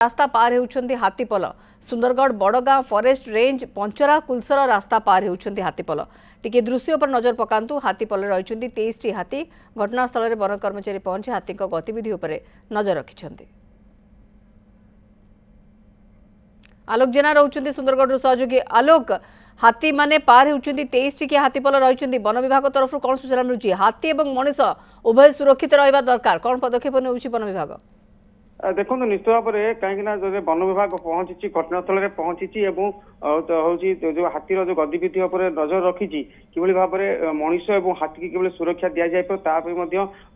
रास्ता पार होउछंती हाथीपल Sundargarh बड़गां forest range पंचरा कुलसर रास्ता पार होउछंती हाथीपल टिके दृश्य पर नजर पकांतु हाथीपल रही 23 हाथी घटनास्थल में वन कर्मचारी पहुंची हाथी गतिविधि उपर नजर रखिछंती। आलोक जेना रहउछंती सुंदरगढ़ सहयोगी आलोक हाथी माने पार होउछंती 23 टिके हाथीपल रही वन विभाग तरफ कौन सूचना मिलुची हाथी एवं मनुष्य उभय सुरक्षित रहिबा दरकार कौन पदक्षेप नेउची वन विभाग? देखो निश्चित भाव में कहीं वन विभाग पहुंची घटनास्थल में पहुंची जो हाथीर जो गतिविधि नजर रखी कि भाव में मनीष और हाथी की सुरक्षा दि जाए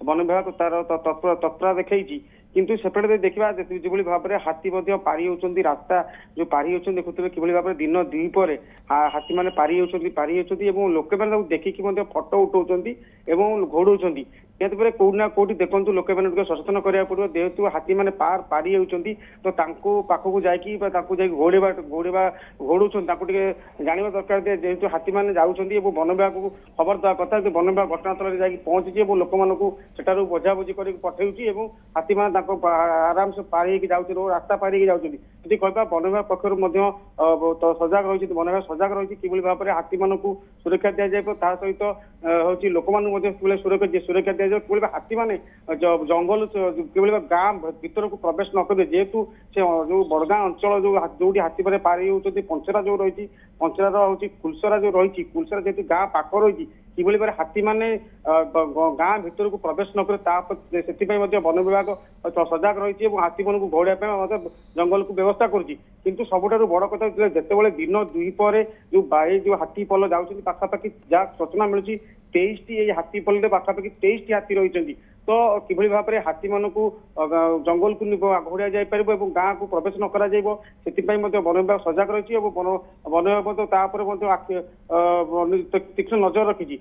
वन विभाग तार तत्परता देखी किंतु सेपटे देखा जो भाव में हाथी पारी होती रास्ता जो पारी होती देखुए कि भाव में दिन द्विपर हाथी मैंने पारी होती लोक मैंने देखिकी फटो उठाऊँ घोड़ौं यापर कौटना कौटी देखूँ लोक मैंने सचेतन करा पड़ो जेहेतु हाथी मैंने पारी होती तो पाखक जाकि घोड़ेबा घोड़ौं जाना दरकार जेहेतु हाथी मैंने जाऊँगी वन विभाग को खबर देवा कथा वन विभाग घटनास्थल में जाकि पहुंची लोक मानू सेठार बोझाबोझी कर पठाऊँगी हाथी मैंने आराम से पारी जाऊँ रास्ता पारी जाऊँगी कहवा वन विभाग पक्ष सजग रही वन विभाग सजग रही कि भाव में हाथी मानक सुरक्षा दि जाए सहित हूँ लोक सुरक्षा दि जाए हाथी मैंने जंगल कि गाँ भीतर को प्रवेश न करेंगे जेहेतु से जो बड़गां अंचल जो हाथी मैंने पारी होती पंचरा जो रही पंचरार हूँ कुलसरा जो रही कुलसरा जेहतु गाँ पाख रही कि भाव हाथी मैंने गाँ भीतर को प्रवेश न करे से वन विभाग सजग रही हाथी मन को घोड़ा जंगल को व्यवस्था करुँच सबुठ बड़ कथा जिते दिन द्विपर जो हाथी पल जाऊँगी पाखापाखि जहाँ सूचना मिलूँ 23 हाथी पल पाखापाखि 23 हाथी रही तो कि भाव में हाथी मान को जंगल को घोड़ा जापर गाँ को प्रवेश न कर वन विभाग सजग रही वन विभाग तीक्ष्ण नजर रखी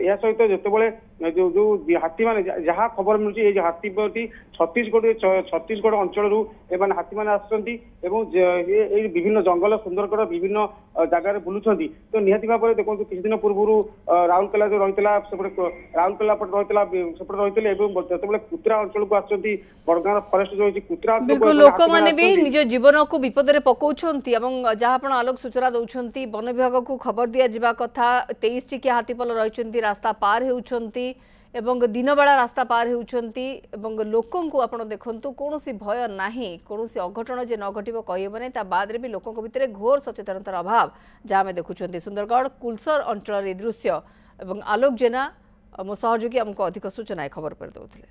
या सहित जिते जो हाथी मान जहाँ खबर मिलूँ हाथी छत्तीसगढ़ अंचल हाथी मैंने आसुँच विभिन्न जंगल सुंदरगढ़ विभिन्न जगार बुलूं तो निहती भाव में देखो किसी दिन पूर्व राउरकेला जो रही राउरकेला रही जो कुतरा अंचल को आसुँच बड़गां फॉरेस्ट जो कुतरा बिल्कुल लोक मैंने भी निज जीवन को विपद में पकाउछंती जहाँ आप आलोक सूचना दौरान वन विभाग को खबर दि जा कथा 23 टिकिया हाथीपल रही रास्ता पार होउछंती एवं दिन बेला रास्ता पार होउछंती एवं लोकों को आपण देखंतु कोनोसी भय नाही कोनोसी अघटन जे न घटिबो कहिबने ता बाद रे भी लोकों को भितरे घोर सचेतनतार अभाव जहाँ आम देखुछंती सुंदरगढ़ कुलसर अंचल दृश्य एवं आलोक जेना मो सहयोगी आमको अधिक सूचना खबर पर दौथिले।